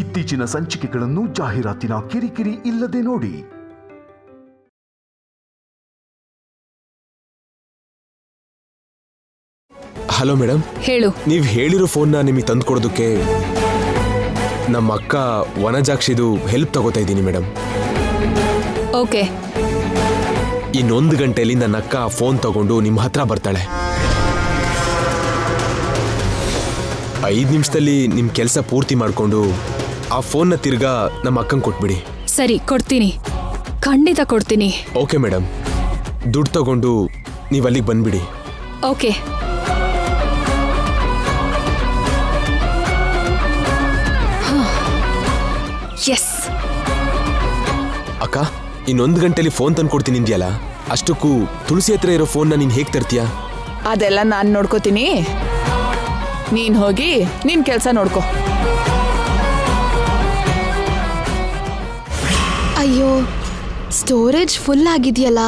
ಇತ್ತೀಚಿನ ಸಂಚಿಕೆಗಳನ್ನು ಜಾಹೀರಾತಿನ ಕಿರಿಕಿರಿ ಇಲ್ಲದೆ ನೋಡಿ. Hello madam. ಹೇಳು. ನೀವು ಹೇಳಿರೋ ಫೋನ್ನ ನಿಮಗೆ ತಂದು ಕೊಡೋದಕ್ಕೆ ನಮ್ಮ ಅಕ್ಕ ವನಜಾಕ್ಷಿದು ಹೆಲ್ಪ್ ತಗೋತಾ ಇದ್ದೀನಿ ಮೇಡಮ್. ಓಕೆ. ಇನ್ನೊಂದು ಗಂಟೆಯಲ್ಲಿ ನನ್ನ ಅಕ್ಕ ಫೋನ್ ತಗೊಂಡು ನಿಮ್ಮ ಹತ್ರ ಬರ್ತಾಳೆ. 5 ನಿಮಿಷದಲ್ಲಿ ನಿಮ್ಮ ಕೆಲಸ ಪೂರ್ತಿ ಮಾಡಿಕೊಂಡು ಆ ಫೋನ್ನ ತಿರ್ಗಾ ನಮ್ಮ ಅಕ್ಕಂಗೆ ಕೊಟ್ಬಿಡಿ. ಸರಿ, ಕೊಡ್ತೀನಿ, ಖಂಡಿತ ಕೊಡ್ತೀನಿ. Okay madam. ದುಡ್ಡು ತಗೊಂಡು ನೀವು ಅಲ್ಲಿಗೆ ಬಂದ್ಬಿಡಿ. ಓಕೆ. ಎಸ್. ಅಕ್ಕ, ಇನ್ನೊಂದು ಗಂಟೆಲಿ ಫೋನ್ ತಂದು ಕೊಡ್ತೀನಿ ಇದೆಯಲ್ಲ, ಅಷ್ಟಕ್ಕೂ ತುಳಸಿ ಹತ್ರ ಇರೋ ಫೋನ್ನ ನೀನು ಹೇಗೆ ತರ್ತೀಯಾ? ಅದೆಲ್ಲ ನಾನು ನೋಡ್ಕೋತೀನಿ. ನೀನ್ ಹೋಗಿ ನಿನ್ ಕೆಲಸ ನೋಡ್ಕೋ. ಅಯ್ಯೋ, ಸ್ಟೋರೇಜ್ ಫುಲ್ ಆಗಿದೆಯಲ್ಲ.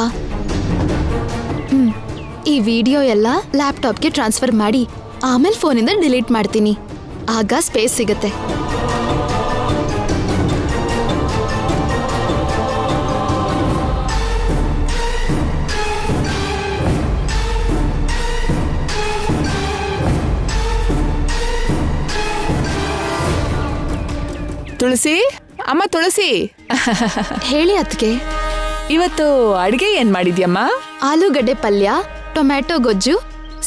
ಈ ವಿಡಿಯೋ ಎಲ್ಲ ಲ್ಯಾಪ್ಟಾಪ್ಗೆ ಟ್ರಾನ್ಸ್ಫರ್ ಮಾಡಿ ಆಮೇಲೆ ಫೋನಿಂದ ಡಿಲೀಟ್ ಮಾಡ್ತೀನಿ. ಆಗ ಸ್ಪೇಸ್ ಸಿಗುತ್ತೆ. ತುಳಸಿ, ಅಮ್ಮ ತುಳಸಿ. ಹೇಳಿ ಅತ್ಗೆ. ಇವತ್ತು ಅಡ್ಗೆ ಏನ್ ಮಾಡಿದ್ಯಮ್ಮ? ಆಲೂಗಡ್ಡೆ ಪಲ್ಯ, ಟೊಮ್ಯಾಟೊ ಗೊಜ್ಜು,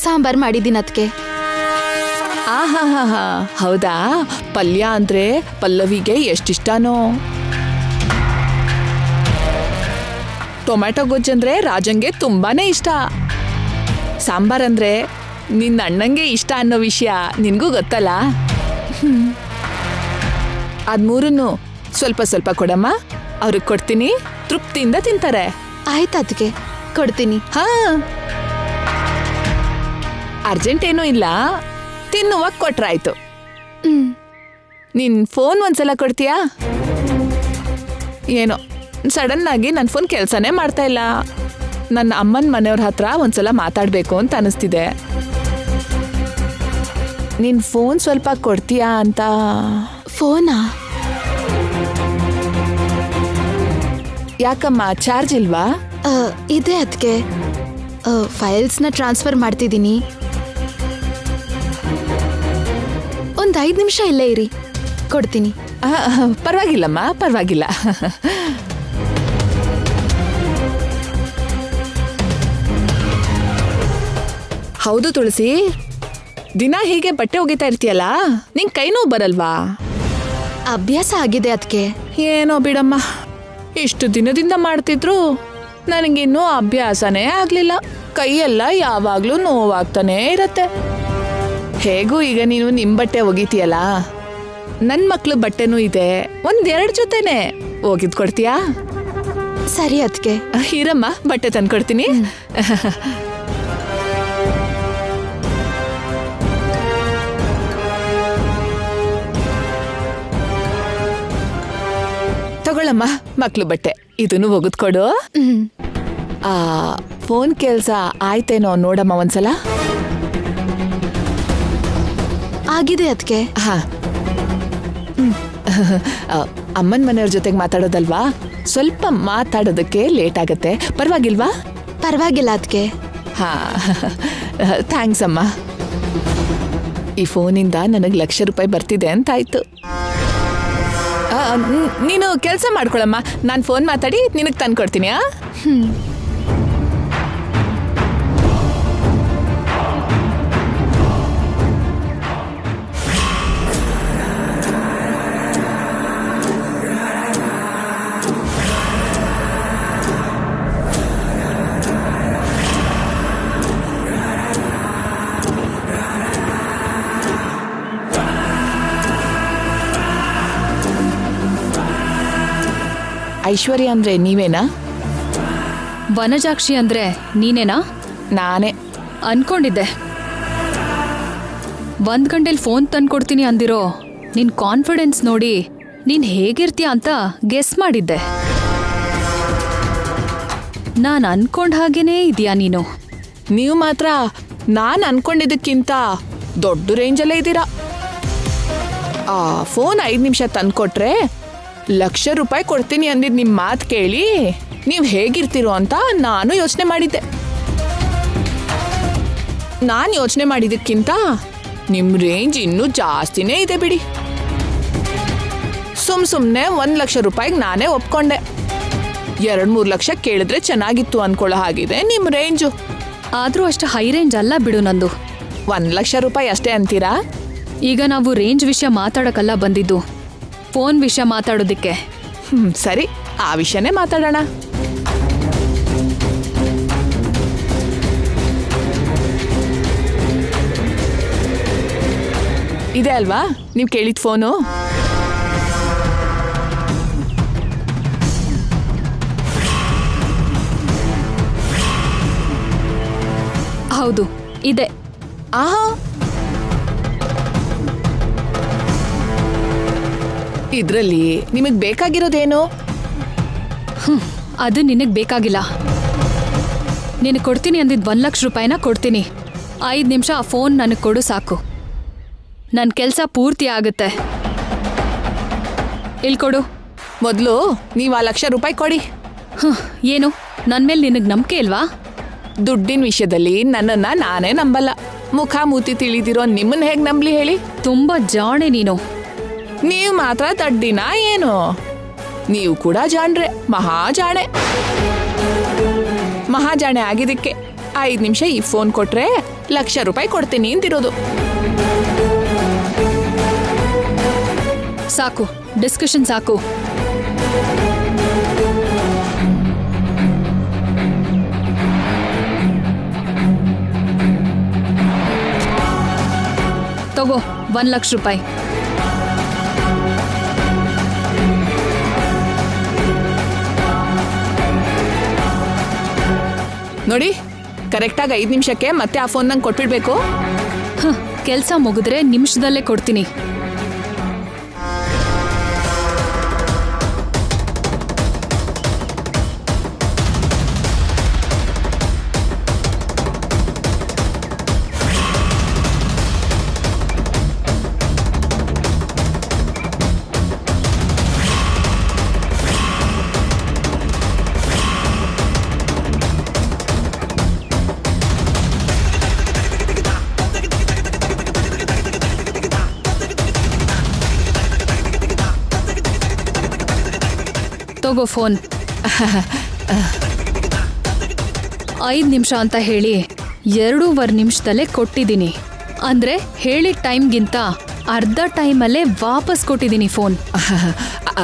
ಸಾಂಬಾರ್ ಮಾಡಿದ್ದೀನಿ ಅತ್ಗೆ. ಆಹಾ, ಹೌದಾ? ಪಲ್ಯ ಅಂದ್ರೆ ಪಲ್ಲವಿಗೆ ಎಷ್ಟಿಷ್ಟನೋ. ಟೊಮ್ಯಾಟೊ ಗೊಜ್ಜಂದ್ರೆ ರಾಜಂಗೆ ತುಂಬಾನೇ ಇಷ್ಟ. ಸಾಂಬಾರ್ ಅಂದ್ರೆ ನಿನ್ನ ಅಣ್ಣಂಗೆ ಇಷ್ಟ ಅನ್ನೋ ವಿಷಯ ನಿನ್ಗೂ ಗೊತ್ತಲ್ಲ. ಅದ್ಮೂರನ್ನು ಸ್ವಲ್ಪ ಸ್ವಲ್ಪ ಕೊಡಮ್ಮ, ಅವ್ರಿಗೆ ಕೊಡ್ತೀನಿ, ತೃಪ್ತಿಯಿಂದ ತಿಂತಾರೆ. ಆಯ್ತು ಅತ್ಗೆ, ಕೊಡ್ತೀನಿ. ಹಾ, ಅರ್ಜೆಂಟ್ ಏನೂ ಇಲ್ಲ, ತಿನ್ನುವಾಗ ಕೊಟ್ರಾಯ್ತು. ನಿನ್ ಫೋನ್ ಒಂದ್ಸಲ ಕೊಡ್ತೀಯಾ? ಏನೋ ಸಡನ್ ಆಗಿ ನನ್ನ ಫೋನ್ ಕೆಲಸನೇ ಮಾಡ್ತಾ ಇಲ್ಲ. ನನ್ನ ಅಮ್ಮನ ಮನೆಯವ್ರ ಹತ್ರ ಒಂದ್ಸಲ ಮಾತಾಡ್ಬೇಕು ಅಂತ ಅನಿಸ್ತಿದೆ. ನಿನ್ ಫೋನ್ ಸ್ವಲ್ಪ ಕೊಡ್ತೀಯಾ ಅಂತ. ಫೋನಾ? ಯಾಕಮ್ಮ, ಚಾರ್ಜ್ ಇಲ್ವಾ? ಇದೆ ಅದ್ಕೆ. ಫೈಲ್ಸ್ನ ಟ್ರಾನ್ಸ್ಫರ್ ಮಾಡ್ತಿದ್ದೀನಿ. ಒಂದು 5 ನಿಮಿಷ ಇಲ್ಲೇ ಇರಿ, ಕೊಡ್ತೀನಿ. ಪರವಾಗಿಲ್ಲಮ್ಮ, ಪರವಾಗಿಲ್ಲ. ಹೌದು ತುಳಸಿ, ದಿನ ಹೀಗೆ ಬಟ್ಟೆ ಒಗಿತಾ ಇರ್ತೀಯಲ್ಲ, ನಿಂಗೆ ಕೈ ನೋವು ಬರಲ್ವಾ? ಅಭ್ಯಾಸ ಆಗಿದೆ ಅದ್ಕೆ. ಏನೋ ಬಿಡಮ್ಮ, ಇಷ್ಟು ದಿನದಿಂದ ಮಾಡ್ತಿದ್ರು ನನಗಿನ್ನೂ ಅಭ್ಯಾಸನೇ ಆಗ್ಲಿಲ್ಲ. ಕೈಯೆಲ್ಲ ಯಾವಾಗ್ಲೂ ನೋವಾಗ್ತಾನೆ ಇರತ್ತೆ. ಹೇಗೂ ಈಗ ನೀನು ನಿಮ್ ಬಟ್ಟೆ ಒಗಿತೀಯಲ್ಲ, ನನ್ ಮಕ್ಳು ಬಟ್ಟೆನೂ ಇದೆ, 1-2 ಜೊತೆನೆ ಒಗಿದ್ ಕೊಡ್ತೀಯಾ? ಸರಿ ಅದ್ಕೆ. ಇರಮ್ಮ, ಬಟ್ಟೆ ತಂದ್ಕೊಡ್ತೀನಿ. ತಗೊಳ್ಳಮ್ಮ ಮಕ್ಳು ಬಟ್ಟೆ, ಇದನ್ನು ಒಗದ್ಕೊಡು. ಫೋನ್ ಕೆಲ್ಸ ಆಯ್ತೇನೋ ನೋಡಮ್ಮ ಒಂದ್ಸಲ. ಆಗಿದೆ ಅದ್ಕೆ. ಹಾ, ಅಮ್ಮನ ಮನೆಯವ್ರ ಜೊತೆಗೆ ಮಾತಾಡೋದಲ್ವಾ, ಸ್ವಲ್ಪ ಮಾತಾಡೋದಕ್ಕೆ ಲೇಟ್ ಆಗತ್ತೆ, ಪರವಾಗಿಲ್ವಾ? ಪರವಾಗಿಲ್ಲ ಅದ್ಕೆ. ಹಾ, ಥ್ಯಾಂಕ್ಸ್ ಅಮ್ಮ. ಈ ಫೋನಿಂದ ನನಗೆ ₹1,00,000 ಬರ್ತಿದೆ ಅಂತಾಯ್ತು. ನೀನು ಕೆಲಸ ಮಾಡ್ಕೊಳಮ್ಮ, ನಾನು ಫೋನ್ ಮಾತಾಡಿ ನಿನಗೆ ತಂದ್ಕೊಡ್ತೀನಿ. ಐಶ್ವರ್ಯ ಅಂದ್ರೆ ನೀವೇನಾ? ವನಜಾಕ್ಷಿ ಅಂದ್ರೆ ನೀನೇನಾ? ನಾನೇ ಅನ್ಕೊಂಡಿದ್ದೆ. 1 ಗಂಟೆಲಿ ಫೋನ್ ತಂದ್ಕೊಡ್ತೀನಿ ಅಂದಿರೋ ನಿನ್ ಕಾನ್ಫಿಡೆನ್ಸ್ ನೋಡಿ ನೀನ್ ಹೇಗಿರ್ತೀಯ ಅಂತ ಗೆಸ್ ಮಾಡಿದ್ದೆ. ನಾನು ಅನ್ಕೊಂಡ ಹಾಗೇನೇ ಇದೆಯಾ ನೀನು? ನೀವು ಮಾತ್ರ ನಾನು ಅನ್ಕೊಂಡಿದ್ದಕ್ಕಿಂತ ದೊಡ್ಡ ರೇಂಜಲ್ಲೇ ಇದ್ದೀರಾ. ಆ ಫೋನ್ 5 ನಿಮಿಷ ತಂದ್ಕೊಟ್ರೆ ₹1,00,000 ಕೊಡ್ತೀನಿ ಅಂದಿದ್ ನಿಮ್ ಮಾತು ಕೇಳಿ ನೀವು ಹೇಗಿರ್ತೀರೋ ಅಂತ ನಾನು ಯೋಚನೆ ಮಾಡಿದ್ದೆ. ನಾನು ಯೋಚನೆ ಮಾಡಿದ್ದಕ್ಕಿಂತ ನಿಮ್ ರೇಂಜ್ ಇನ್ನೂ ಜಾಸ್ತಿನೇ ಇದೆ ಬಿಡಿ. ಸುಮ್ನೆ ₹1,00,000 ನಾನೇ ಒಪ್ಕೊಂಡೆ. 2-3 ಲಕ್ಷ ಕೇಳಿದ್ರೆ ಚೆನ್ನಾಗಿತ್ತು ಅನ್ಕೊಳ್ಳೋ ಹಾಗಿದೆ ನಿಮ್ ರೇಂಜು. ಆದ್ರೂ ಅಷ್ಟು ಹೈ ರೇಂಜ್ ಅಲ್ಲ ಬಿಡು ನಂದು. ₹1,00,000 ಅಷ್ಟೇ ಅಂತೀರಾ? ಈಗ ನಾವು ರೇಂಜ್ ವಿಷಯ ಮಾತಾಡೋಕ್ಕಲ್ಲ ಬಂದಿದ್ದು, ಫೋನ್ ವಿಷಯ ಮಾತಾಡೋದಿಕ್ಕೆ. ಸರಿ, ಆ ವಿಷಯನೇ ಮಾತಾಡೋಣ. ಇದೆ ಅಲ್ವಾ ನೀವು ಕೇಳಿದ ಫೋನು? ಹೌದು, ಇದೆ. ಆಹಾ, ಇದ್ರಲ್ಲಿ ನಿಮಗ್ ಬೇಕಾಗಿರೋದೇನು? ಅದು ನಿನಗೆ ಬೇಕಾಗಿಲ್ಲ. ನಿನಗೆ ಕೊಡ್ತೀನಿ ಅಂದಿದ್ದು ₹1,00,000 ಕೊಡ್ತೀನಿ. 5 ನಿಮಿಷ ಆ ಫೋನ್ ನನಗೆ ಕೊಡು ಸಾಕು. ನನ್ನ ಕೆಲಸ ಪೂರ್ತಿ ಆಗುತ್ತೆ. ಇಲ್ಲಿ ಕೊಡು. ಮೊದಲು ನೀವು ಆ ₹1,00,000 ಕೊಡಿ. ಏನು, ನನ್ನ ಮೇಲೆ ನಿನಗೆ ನಂಬಿಕೆ ಇಲ್ವಾ? ದುಡ್ಡಿನ ವಿಷಯದಲ್ಲಿ ನನ್ನನ್ನ ನಾನೇ ನಂಬಲ್ಲ. ಮುಖ ಮೂತಿ ತಿಳಿದಿರೋ ನಿಮ್ಮನ್ನ ಹೇಗೆ ನಂಬಲಿ ಹೇಳಿ? ತುಂಬ ಜಾಣೆ ನೀನು. ನೀವು ಮಾತ್ರ ದಡ್ಡಿನ ಏನು? ನೀವು ಕೂಡ ಜಾಣ್ರೆ, ಮಹಾಜಾಣೆ. ಮಹಾಜಾಣೆ ಆಗಿದ್ದಕ್ಕೆ 5 ನಿಮಿಷ ಈ ಫೋನ್ ಕೊಟ್ರೆ ₹1,00,000 ಕೊಡ್ತೀನಿ ಅಂತಿರೋದು. ಸಾಕು, ಡಿಸ್ಕಷನ್ ಸಾಕು. ತಗೋ ₹1,00,000. ನೋಡಿ, ಕರೆಕ್ಟಾಗಿ 5 ನಿಮಿಷಕ್ಕೆ ಮತ್ತೆ ಆ ಫೋನ್ ನಂಗೆ ಕೊಟ್ಬಿಡ್ಬೇಕು. ಕೆಲಸ ಮುಗಿದ್ರೆ ನಿಮಿಷದಲ್ಲೇ ಕೊಡ್ತೀನಿ. ತಗೋ ಫೋನ್. 5 ನಿಮಿಷ ಅಂತ ಹೇಳಿ 2.5 ನಿಮಿಷದಲ್ಲೇ ಕೊಟ್ಟಿದ್ದೀನಿ. ಅಂದ್ರೆ ಹೇಳಿದ ಟೈಮ್ಗಿಂತ ಅರ್ಧ ಟೈಮಲ್ಲೇ ವಾಪಸ್ ಕೊಟ್ಟಿದ್ದೀನಿ ಫೋನ್.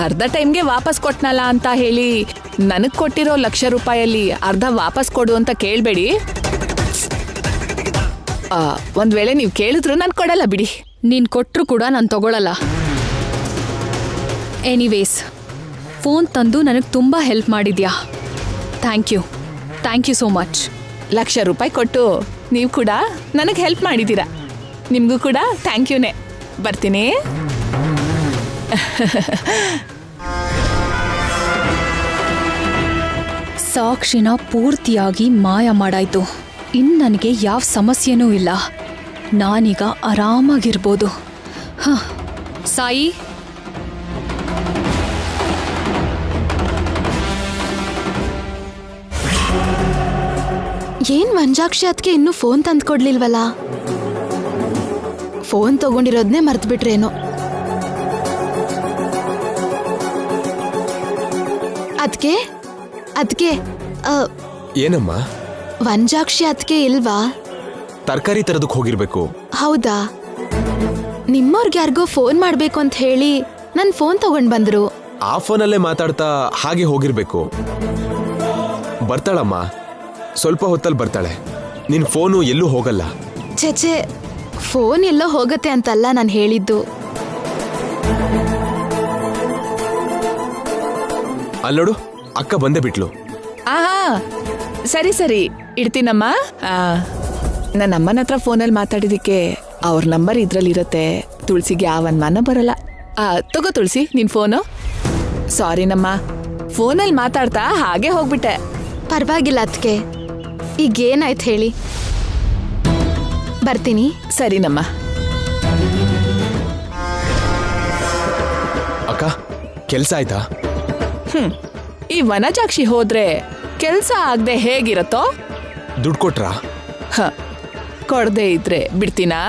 ಅರ್ಧ ಟೈಮ್ಗೆ ವಾಪಸ್ ಕೊಟ್ನಲ್ಲ ಅಂತ ಹೇಳಿ ನನಗೆ ಕೊಟ್ಟಿರೋ ₹1,00,000 ಅರ್ಧ ವಾಪಸ್ ಕೊಡು ಅಂತ ಕೇಳಬೇಡಿ. ಒಂದ್ ವೇಳೆ ನೀವು ಕೇಳಿದ್ರು ನಾನು ಕೊಡಲ್ಲ ಬಿಡಿ. ನೀನ್ ಕೊಟ್ರು ಕೂಡ ನಾನು ತಗೊಳಲ್ಲ. ಎನಿವೇಸ್, ಫೋನ್ ತಂದು ನನಗೆ ತುಂಬ ಹೆಲ್ಪ್ ಮಾಡಿದ್ಯಾ. Thank you so much. ₹1,00,000 ಕೊಟ್ಟು ನೀವು ಕೂಡ ನನಗೆ ಹೆಲ್ಪ್ ಮಾಡಿದ್ದೀರಾ. ನಿಮಗೂ ಕೂಡ ಥ್ಯಾಂಕ್ ಯುನೇ. ಬರ್ತೀನಿ. ಸಾಕ್ಷಿನ ಪೂರ್ತಿಯಾಗಿ ಮಾಯ ಮಾಡಾಯ್ತು. ಇನ್ನು ನನಗೆ ಯಾವ ಸಮಸ್ಯೆನೂ ಇಲ್ಲ. ನಾನೀಗ ಆರಾಮಾಗಿರ್ಬೋದು. ಸಾಯಿ, ಏನ್ ವಂಜಾಕ್ಷಿ ಅದಕ್ಕೆ ಇನ್ನೂ ಫೋನ್ ತಂದು ಕೊಡ್ಲಿಲ್ವಲ್ಲ? ಫೋನ್ ತಗೊಂಡಿರೋದನ್ನೇ ಮರ್ತ್ಬಿಟ್ರೇನೋ. ಅದಕ್ಕೆ ಏನಮ್ಮ? ವಂಜಾಕ್ಷಿ ಅದಕ್ಕೆ ಇಲ್ವಾ? ತರಕಾರಿ ತರದಕ್ಕೆ ಹೋಗಿರ್ಬೇಕು. ಹೌದಾ? ನಿಮ್ಮವ್ರಿಗೆ ಯಾರಿಗೋ ಫೋನ್ ಮಾಡ್ಬೇಕು ಅಂತ ಹೇಳಿ ನನ್ನ ಫೋನ್ ತಗೊಂಡ್ ಬಂದ್ರು. ಆ ಫೋನಲ್ಲೇ ಮಾತಾಡ್ತಾ ಹಾಗೆ ಹೋಗಿರ್ಬೇಕು. ಬರ್ತಾಳಮ್ಮ, ಸ್ವಲ್ಪ ಹೊತ್ತಲ್ಲಿ ಬರ್ತಾಳೆ. ನಿನ್ ಫೋನು ಎಲ್ಲೂ ಹೋಗಲ್ಲ. ಛೆ, ಫೋನ್ ಎಲ್ಲೋ ಹೋಗತ್ತೆ ಅಂತಲ್ಲ ನಾನು ಹೇಳಿದ್ದು. ಅಲ್ಲೋಡು, ಅಕ್ಕ ಬಂದೇ ಬಿಟ್ಲು. ಆಹಾ, ಸರಿ ಇಡ್ತೀನಮ್ಮ. ನನ್ನ ಅಮ್ಮನ ಹತ್ರ ಫೋನಲ್ಲಿ ಮಾತಾಡಿದಕ್ಕೆ ಅವ್ರ ನಂಬರ್ ಇದ್ರಲ್ಲಿರುತ್ತೆ. ತುಳಸಿಗೆ ಯಾವ ಅನುಮಾನ ಬರಲ್ಲ. ತಗೋ ತುಳಸಿ ನಿನ್ ಫೋನು. ಸಾರಿನಮ್ಮ, ಫೋನಲ್ಲಿ ಮಾತಾಡ್ತಾ ಹಾಗೆ ಹೋಗ್ಬಿಟ್ಟೆ. ಪರವಾಗಿಲ್ಲ ಅದಕ್ಕೆ. ಈಗೇನಾಯ್ತು ಹೇಳಿ. ಬರ್ತೀನಿ. ಸರಿನಮ್ಮ. ಅಕ್ಕ ಕೆಲಸ ಆಯ್ತಾ? ಈ ವನಜಾಕ್ಷಿ ಹೋದ್ರೆ ಕೆಲ್ಸ ಆಗದೆ ಹೇಗಿರತ್ತೋ? ದುಡ್ಡು ಕೊಟ್ರಾ? ಕೊಡದೆ ಇದ್ರೆ ಬಿಡ್ತೀನಾ?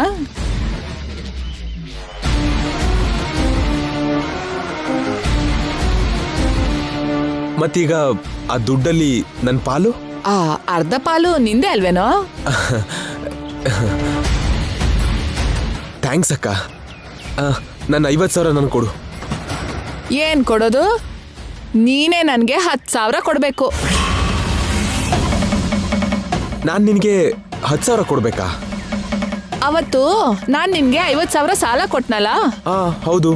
ಮತ್ತೀಗ ಆ ದುಡ್ಡಲ್ಲಿ ನನ್ನ ಪಾಲು? ಆ ಅರ್ಧ ಪಾಲು ನಿಂದೆ ಅಲ್ವೇನೋ? ಥ್ಯಾಂಕ್ಸ್ ಅಕ್ಕ. ನನ್ನ 50,000 ನನ್ಗೆ ಕೊಡು. ಏನ್ ಕೊಡೋದು? ನೀನೇ ನನ್ಗೆ 10,000 ಕೊಡ್ಬೇಕು. ನಾನು ನಿನಗೆ 10,000 ಕೊಡ್ಬೇಕಾ? ಅವತ್ತು ನಾನ್ ನಿನ್ಗೆ 50,000 ಸಾಲ ಕೊಟ್ನಲ್ಲ? ಹೌದು.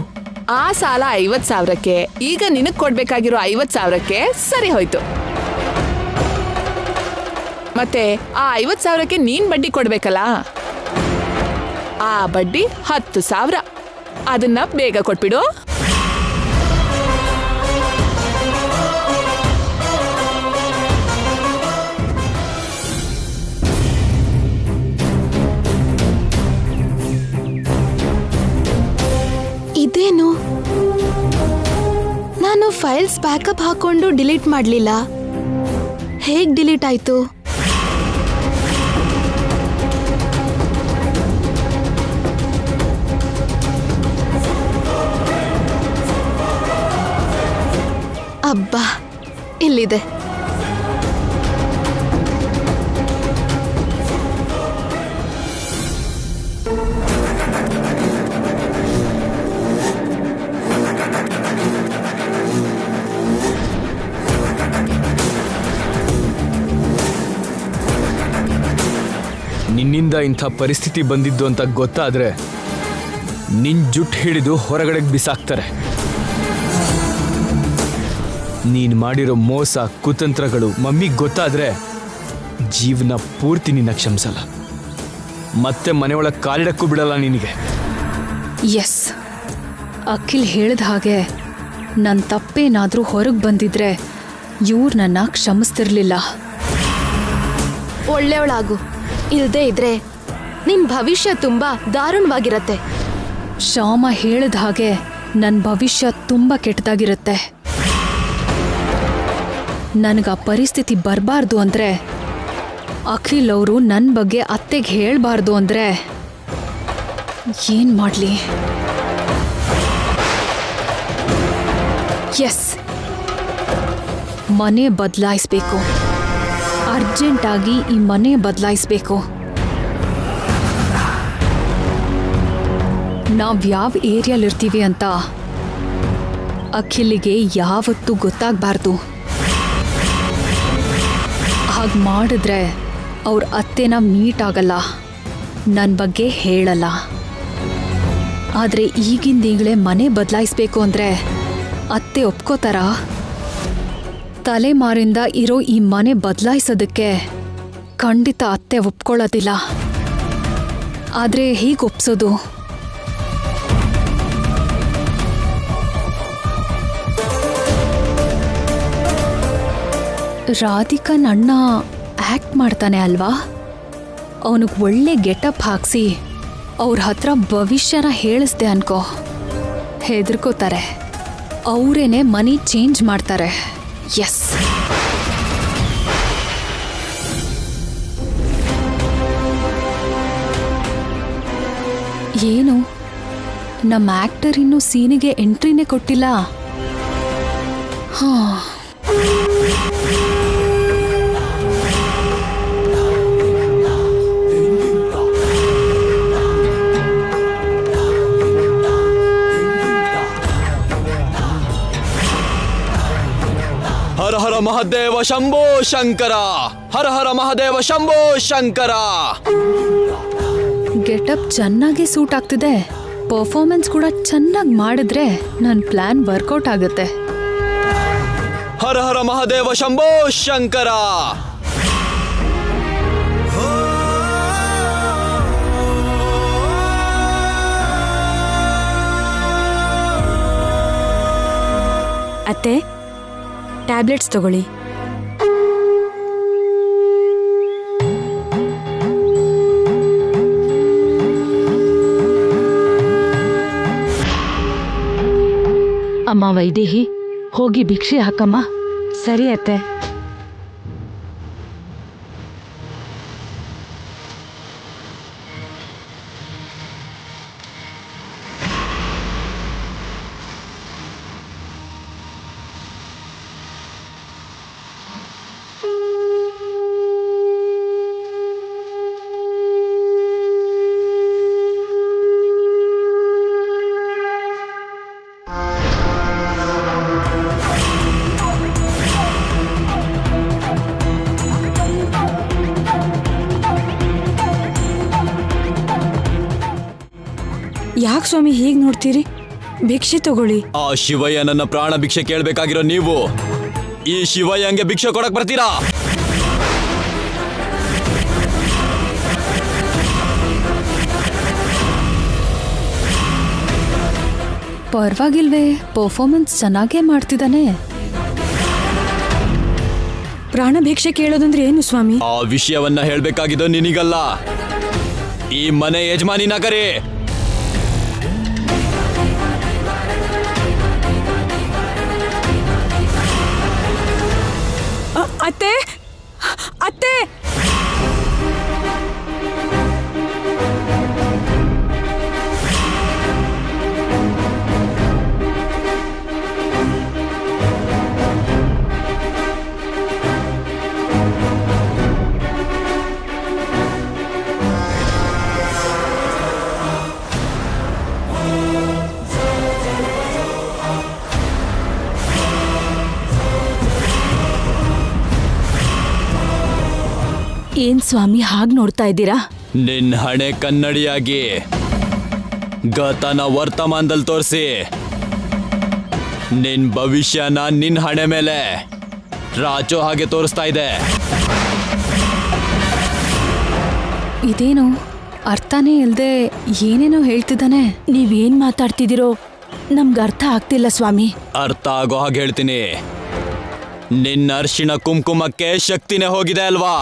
ಆ ಸಾಲ 50,000ಕ್ಕೆ ಈಗ ನಿನಗ್ ಕೊಡ್ಬೇಕಾಗಿರೋ 50,000ಕ್ಕೆ ಸರಿ ಹೋಯ್ತು. ಮತ್ತೆ ಆ 50,000ಕ್ಕೆ ನೀನ್ ಬಡ್ಡಿ ಕೊಡ್ಬೇಕಲ್ಲ, ಆ ಬಡ್ಡಿ 10,000. ಅದನ್ನ ಬೇಗ ಕೊಟ್ಬಿಡು. ಇದೇನು, ನಾನು ಫೈಲ್ಸ್ ಬ್ಯಾಕಪ್ ಹಾಕೊಂಡು ಡಿಲೀಟ್ ಮಾಡಲಿಲ್ಲ, ಹೇಗ್ ಡಿಲೀಟ್ ಆಯ್ತು? ಅಬ್ಬಾ, ಇಲ್ಲಿದೆ. ನಿನ್ನಿಂದ ಇಂಥ ಪರಿಸ್ಥಿತಿ ಬಂದಿದ್ದು ಅಂತ ಗೊತ್ತಾದ್ರೆ ನಿನ್ ಜುಟ್ಟು ಹಿಡಿದು ಹೊರಗಡೆಗೆ ಬಿಸಾಕ್ತಾರೆ. ನೀನ್ ಮಾಡಿರೋ ಮೋಸ ಕುತಂತ್ರಗಳು ಮಮ್ಮಿಗೆ ಗೊತ್ತಾದ್ರೆ ಜೀವನ ಪೂರ್ತಿ ನಿನ್ನ ಕ್ಷಮಿಸಲ್ಲ, ಮತ್ತೆ ಮನೆಯೊಳಗೆ ಕಾಲಿಡಕ್ಕೂ ಬಿಡಲ್ಲ ನಿನಗೆ. ಎಸ್, ಅಖಿಲ್ ಹೇಳಿದ ಹಾಗೆ ನನ್ನ ತಪ್ಪೇನಾದರೂ ಹೊರಗೆ ಬಂದಿದ್ರೆ ಇವ್ರು ನನ್ನ ಕ್ಷಮಿಸ್ತಿರ್ಲಿಲ್ಲ. ಒಳ್ಳೆಯವಳಾಗು, ಇಲ್ದೇ ಇದ್ರೆ ನಿನ್ ಭವಿಷ್ಯ ತುಂಬಾ ದಾರುಣವಾಗಿರತ್ತೆ. ಶ್ಯಾಮ ಹೇಳಿದ ಹಾಗೆ ನನ್ನ ಭವಿಷ್ಯ ತುಂಬ ಕೆಟ್ಟದಾಗಿರುತ್ತೆ. ನನಗೆ ಆ ಪರಿಸ್ಥಿತಿ ಬರಬಾರ್ದು ಅಂದರೆ, ಅಖಿಲ್ ಅವರು ನನ್ನ ಬಗ್ಗೆ ಅತ್ತೆಗೆ ಹೇಳಬಾರ್ದು ಅಂದರೆ ಏನು ಮಾಡಲಿ? ಎಸ್, ಮನೆ ಬದಲಾಯಿಸ್ಬೇಕು. ಅರ್ಜೆಂಟಾಗಿ ಈ ಮನೆ ಬದಲಾಯಿಸ್ಬೇಕು. ನಾವು ಯಾವ ಏರಿಯಾಲಿರ್ತೀವಿ ಅಂತ ಅಖಿಲಿಗೆ ಯಾವತ್ತೂ ಗೊತ್ತಾಗಬಾರ್ದು. ಹಾಗೆ ಮಾಡಿದ್ರೆ ಅವ್ರ ಅತ್ತೆನ ಮೀಟ್ ಆಗಲ್ಲ, ನನ್ನ ಬಗ್ಗೆ ಹೇಳಲ್ಲ. ಆದರೆ ಈಗಿಂದೀಗಲೇ ಮನೆ ಬದಲಾಯಿಸ್ಬೇಕು ಅಂದರೆ ಅತ್ತೆ ಒಪ್ಕೋತಾರ? ತಲೆಮಾರಿಂದ ಇರೋ ಈ ಮನೆ ಬದಲಾಯಿಸೋದಕ್ಕೆ ಖಂಡಿತ ಅತ್ತೆ ಒಪ್ಕೊಳ್ಳೋದಿಲ್ಲ. ಆದರೆ ಹೀಗೆ ಒಪ್ಸೋದು? ರಾಧಿಕನ್ ಅಣ್ಣ ಆ್ಯಕ್ಟ್ ಮಾಡ್ತಾನೆ ಅಲ್ವಾ? ಅವನಿಗೆ ಒಳ್ಳೆ ಗೆಟಪ್ ಹಾಕ್ಸಿ ಅವ್ರ ಹತ್ರ ಭವಿಷ್ಯನ ಹೇಳಿಸ್ದೆ ಅನ್ಕೋ, ಹೆದರ್ಕೋತಾರೆ. ಅವರೇನೆ ಮನಿ ಚೇಂಜ್ ಮಾಡ್ತಾರೆ. ಎಸ್, ಏನು ನಮ್ಮ ಆಕ್ಟರ್ ಇನ್ನೂ ಸೀನಿಗೆ ಎಂಟ್ರಿನೇ ಕೊಟ್ಟಿಲ್ಲ? ಹಾಂ, ಹರ ಹರ ಮಹಾದೇವ ಶಂಭೋ ಶಂಕರ, ಹರ ಹರ ಮಹಾದೇವ ಶಂಭೋ ಶಂಕರ. ಗೆಟಪ್ ಚೆನ್ನಾಗಿ ಸೂಟ್ ಆಗ್ತಿದೆ. ಪರ್ಫಾರ್ಮೆನ್ಸ್ ಕೂಡ ಚೆನ್ನಾಗಿ ಮಾಡಿದ್ರೆ ನನ್ನ ಪ್ಲಾನ್ ವರ್ಕೌಟ್ ಆಗುತ್ತೆ. ಹರ ಹರ ಮಹಾದೇವ ಶಂಭೋ ಶಂಕರ. ಅತ್ತೆ, ಟ್ಯಾಬ್ಲೆಟ್ಸ್ ತಗೊಳ್ಳಿ. ಅಮ್ಮ ವೈದೇಹಿ, ಹೋಗಿ ಭಿಕ್ಷೆ ಹಾಕಮ್ಮ. ಸರಿ ಅತ್ತೆ. ಯಾಕೆ ಸ್ವಾಮಿ ಹೀಗೆ ನೋಡ್ತೀರಿ? ಭಿಕ್ಷೆ ತಗೊಳ್ಳಿ. ಆ ಶಿವಯ್ಯ ನನ್ನ ಪ್ರಾಣ ಭಿಕ್ಷೆ ಕೇಳ್ಬೇಕಾಗಿರೋ ನೀವು ಈ ಶಿವಯ್ಯಂಗೆ ಭಿಕ್ಷೆ ಕೊಡಕ್ ಬರ್ತೀರಾ? ಪರವಾಗಿಲ್ವೇ, ಪರ್ಫಾರ್ಮೆನ್ಸ್ ಚೆನ್ನಾಗೇ ಮಾಡ್ತಿದ್ದಾನೆ. ಪ್ರಾಣ ಭಿಕ್ಷೆ ಕೇಳೋದಂದ್ರೆ ಏನು ಸ್ವಾಮಿ? ಆ ವಿಷಯವನ್ನ ಹೇಳ್ಬೇಕಾಗಿದ್ದು ನಿನಗಲ್ಲ, ಈ ಮನೆ ಯಜಮಾನಿನ ಕರೆ. ಅತ್ತೆ, ಅತ್ತೆ, ಏನ್ ಸ್ವಾಮಿ ಹಾಗೆ ನೋಡ್ತಾ ಇದ್ದೀರಾ? ನಿನ್ ಹಣೆ ಕನ್ನಡಿಯಾಗಿ ಗತನ ವರ್ತಮಾನದಲ್ಲಿ ತೋರಿಸಿ ನಿನ್ ಭವಿಷ್ಯನ ನಿನ್ ಹಣೆ ಮೇಲೆ ರಾಚೋ ಹಾಗೆ ತೋರಿಸ್ತಾ ಇದೆ. ಇದೇನು ಅರ್ಥನೇ ಇಲ್ದೆ ಏನೇನೋ ಹೇಳ್ತಿದ್ದಾನೆ. ನೀವೇನ್ ಮಾತಾಡ್ತಿದ್ದೀರೋ ನಮ್ಗೆ ಅರ್ಥ ಆಗ್ತಿಲ್ಲ ಸ್ವಾಮಿ. ಅರ್ಥ ಆಗೋ ಹಾಗೆ ಹೇಳ್ತೀನಿ. ನಿನ್ನ ಅರ್ಶಿಣ ಕುಂಕುಮಕ್ಕೆ ಶಕ್ತಿನೇ ಹೋಗಿದೆ ಅಲ್ವಾ?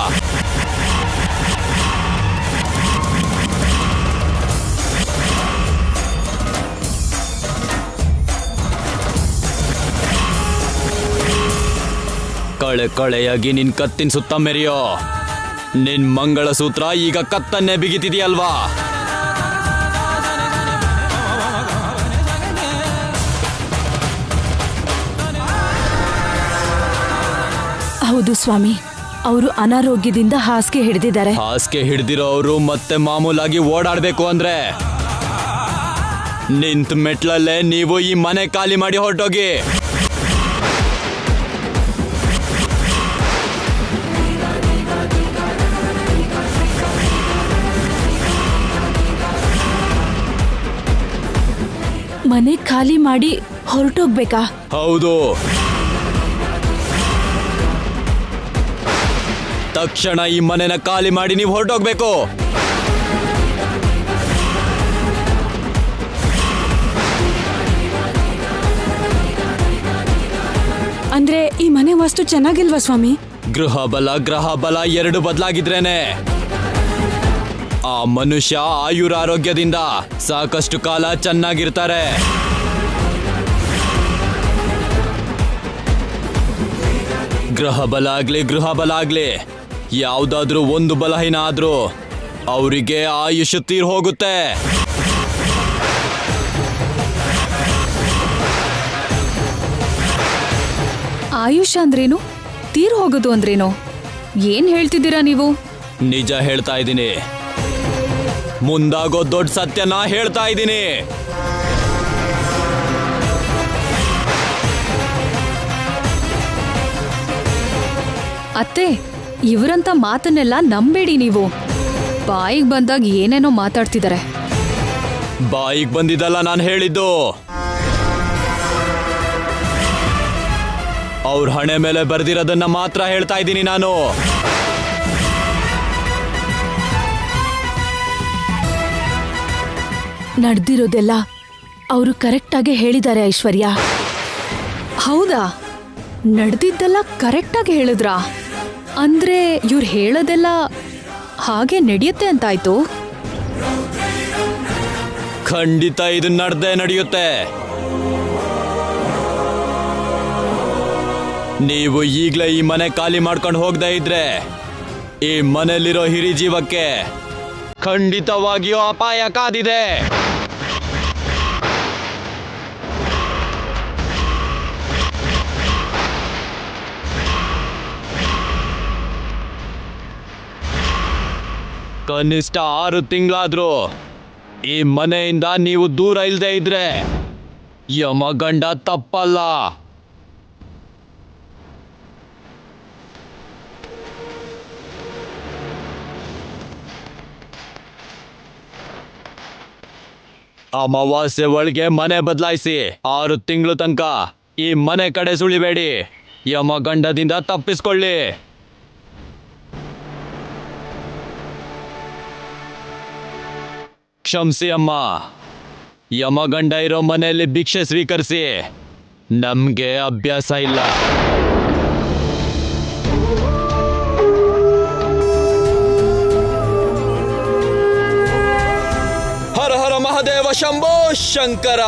ಕಳೆಯಾಗಿ ನಿನ್ ಕತ್ತಿನ ಸುತ್ತ ಮೆರೆಯೋ ನಿನ್ ಮಂಗಳಸೂತ್ರ ಈಗ ಕತ್ತನ್ನೇ ಬಿಗಿತಿದೆಯಲ್ವಾ? ಹೌದು ಸ್ವಾಮಿ, ಅವರು ಅನಾರೋಗ್ಯದಿಂದ ಹಾಸಿಗೆ ಹಿಡಿದಿದ್ದಾರೆ. ಹಾಸಿಗೆ ಹಿಡ್ದಿರೋ ಅವರು ಮತ್ತೆ ಮಾಮೂಲಾಗಿ ಓಡಾಡ್ಬೇಕು ಅಂದ್ರೆ ನಿಂತ ಮೆಟ್ಲಲ್ಲೇ ನೀವು ಈ ಮನೆ ಖಾಲಿ ಮಾಡಿ ಹೊರಟೋಗಿ. ಮನೆ ಖಾಲಿ ಮಾಡಿ ಹೊರಟೋಗ್ಬೇಕಾ? ಹೌದು, ತಕ್ಷಣ ಈ ಮನೆನ ಖಾಲಿ ಮಾಡಿ ನೀವು ಹೊರಟೋಗ್ಬೇಕು. ಅಂದ್ರೆ ಈ ಮನೆ ವಾಸ್ತು ಚೆನ್ನಾಗಿಲ್ವಾ ಸ್ವಾಮಿ? ಗ್ರಹ ಬಲ ಎರಡು ಬದಲಾಗಿದ್ರೇನೆ ಆ ಮನುಷ್ಯ ಆಯುರಾರೋಗ್ಯದಿಂದ ಸಾಕಷ್ಟು ಕಾಲ ಚೆನ್ನಾಗಿರ್ತಾರೆ. ಗ್ರಹ ಬಲ ಆಗ್ಲಿ ಯಾವ್ದಾದ್ರೂ ಒಂದು ಬಲಹೀನ ಆದ್ರೂ ಅವರಿಗೆ ಆಯುಷ್ ತೀರ್ ಹೋಗುತ್ತೆ. ಆಯುಷ್ ಅಂದ್ರೇನು? ತೀರ್ ಹೋಗೋದು ಅಂದ್ರೇನು? ಏನ್ ಹೇಳ್ತಿದ್ದೀರಾ ನೀವು? ನಿಜ ಹೇಳ್ತಾ ಇದ್ದೀನಿ, ಮುಂದಾಗೋ ದೊಡ್ಡ ಸತ್ಯನ ಹೇಳ್ತಾ ಇದ್ದೀನಿ. ಅತ್ತೆ, ಇವರಂತ ಮಾತನ್ನೆಲ್ಲ ನಂಬೇಡಿ ನೀವು. ಬಾಯಿಗೆ ಬಂದಾಗ ಏನೇನೋ ಮಾತಾಡ್ತಿದ್ದಾರೆ. ಬಾಯಿಗೆ ಬಂದಿದ್ದಲ್ಲ ನಾನು ಹೇಳಿದ್ದು. ಅವ್ರ ಹಣೆ ಮೇಲೆ ಬರ್ದಿರೋದನ್ನ ಮಾತ್ರ ಹೇಳ್ತಾ ಇದ್ದೀನಿ ನಾನು. ನಡೆದಿರೋದೆಲ್ಲ ಅವರು ಕರೆಕ್ಟಾಗಿ ಹೇಳಿದ್ದಾರೆ ಐಶ್ವರ್ಯ. ಹೌದಾ? ನಡೆದಿದ್ದೆಲ್ಲ ಕರೆಕ್ಟಾಗಿ ಹೇಳಿದ್ರಾ? ಅಂದ್ರೆ ಇವ್ರು ಹೇಳೋದೆಲ್ಲ ಹಾಗೆ ನಡೆಯುತ್ತೆ ಅಂತಾಯ್ತು? ಖಂಡಿತ ಇದು ನಡೆದೇ ನಡೆಯುತ್ತೆ. ನೀವು ಈಗಲೇ ಈ ಮನೆ ಖಾಲಿ ಮಾಡ್ಕೊಂಡು ಹೋಗದೆ ಇದ್ರೆ ಈ ಮನೆಯಲ್ಲಿರೋ ಹಿರಿ ಜೀವಕ್ಕೆ ಖಂಡಿತವಾಗಿಯೂ ಅಪಾಯ ಕಾದಿದೆ. ಕನಿಷ್ಠ 6 ತಿಂಗಳಾದ್ರೂ ಈ ಮನೆಯಿಂದ ನೀವು ದೂರ ಇಲ್ಲದೆ ಇದ್ರೆ ಯಮಗಂಡ ತಪ್ಪಲ್ಲ. ಅಮಾವಾಸ್ಯೆ ಒಳಗೆ ಮನೆ ಬದಲಾಯಿಸಿ 6 ತಿಂಗಳು ತನಕ ಈ ಮನೆ ಕಡೆ ಸುಳಿಬೇಡಿ. ಯಮಗಂಡದಿಂದ ತಪ್ಪಿಸ್ಕೊಳ್ಳಿ. ಕ್ಷಮಿಸಿ ಅಮ್ಮ, ಯಮಗಂಡ ಇರೋ ಮನೆಯಲ್ಲಿ ಭಿಕ್ಷೆ ಸ್ವೀಕರಿಸಿ. ನಮ್ಗೆ ಅಭ್ಯಾಸ ಇಲ್ಲ. ಹರ ಹರ ಮಹಾದೇವ ಶಂಭೋ ಶಂಕರ.